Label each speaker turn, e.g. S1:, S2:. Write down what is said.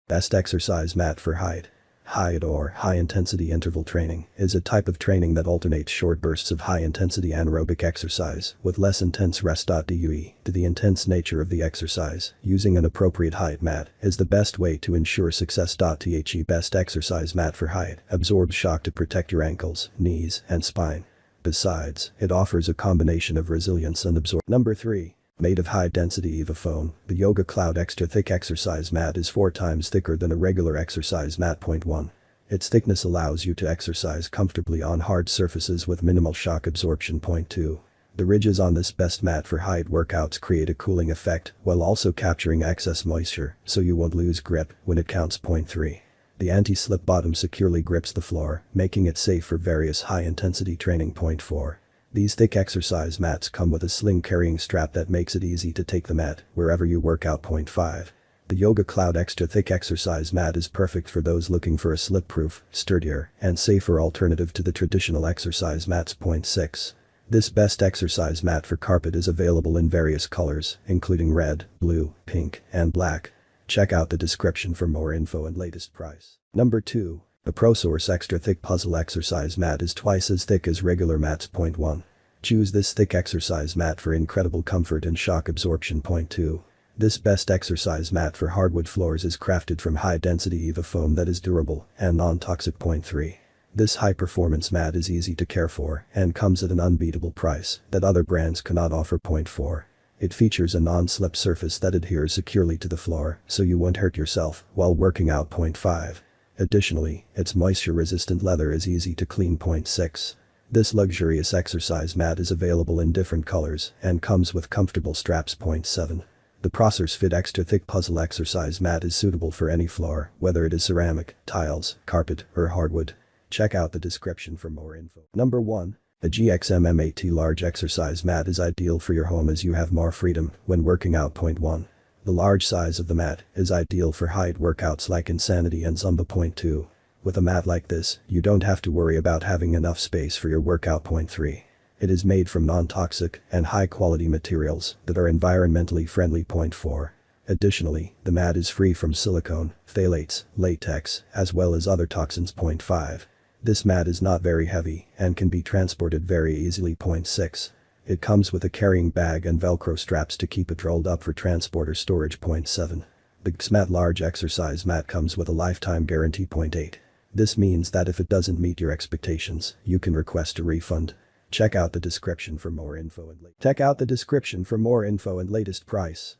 S1: Best exercise mat for Hiit. Hiit, or high-intensity interval training, is a type of training that alternates short bursts of high-intensity anaerobic exercise with less intense rest. Due to the intense nature of the exercise, using an appropriate Hiit mat is the best way to ensure success. The best exercise mat for Hiit absorbs shock to protect your ankles, knees, and spine. Besides, it offers a combination of resilience and absorption. Number 3. Made of high-density EVA foam, the Yoga Cloud Extra Thick Exercise Mat is 4 times thicker than a regular exercise mat. 1. Its thickness allows you to exercise comfortably on hard surfaces with minimal shock absorption. 2. The ridges on this best mat for Hiit workouts create a cooling effect while also capturing excess moisture, so you won't lose grip when it counts. 3. The anti-slip bottom securely grips the floor, making it safe for various high-intensity training. 4. These thick exercise mats come with a sling carrying strap that makes it easy to take the mat wherever you work out. 5. The Yoga Cloud Extra Thick Exercise Mat is perfect for those looking for a slip-proof, sturdier, and safer alternative to the traditional exercise mats. 6. This best exercise mat for carpet is available in various colors, including red, blue, pink, and black. Check out the description for more info and latest price. Number 2. The ProSource Extra Thick Puzzle Exercise Mat is twice as thick as regular mats. 1. Choose this thick exercise mat for incredible comfort and shock absorption. 2. This best exercise mat for hardwood floors is crafted from high-density EVA foam that is durable and non-toxic. 3. This high-performance mat is easy to care for and comes at an unbeatable price that other brands cannot offer. 4. It features a non-slip surface that adheres securely to the floor so you won't hurt yourself while working out. 5. Additionally, its moisture-resistant leather is easy to clean. 6. This luxurious exercise mat is available in different colors and comes with comfortable straps. 7. The ProSource Fit Extra Thick Puzzle Exercise Mat is suitable for any floor, whether it is ceramic, tiles, carpet, or hardwood. Check out the description for more info. Number 1. The GXMMAT Large Exercise Mat is ideal for your home as you have more freedom when working out. 1. The large size of the mat is ideal for Hiit workouts like Insanity and Zumba. 2. With a mat like this, you don't have to worry about having enough space for your workout. 3. It is made from non-toxic and high-quality materials that are environmentally friendly. 4. Additionally, the mat is free from silicone, phthalates, latex, as well as other toxins. 5. This mat is not very heavy and can be transported very easily. 6. It comes with a carrying bag and Velcro straps to keep it rolled up for transport or storage. 7. The GXMMAT Large Exercise Mat comes with a lifetime guarantee. 8. This means that if it doesn't meet your expectations, you can request a refund. Check out the description for more info and latest price.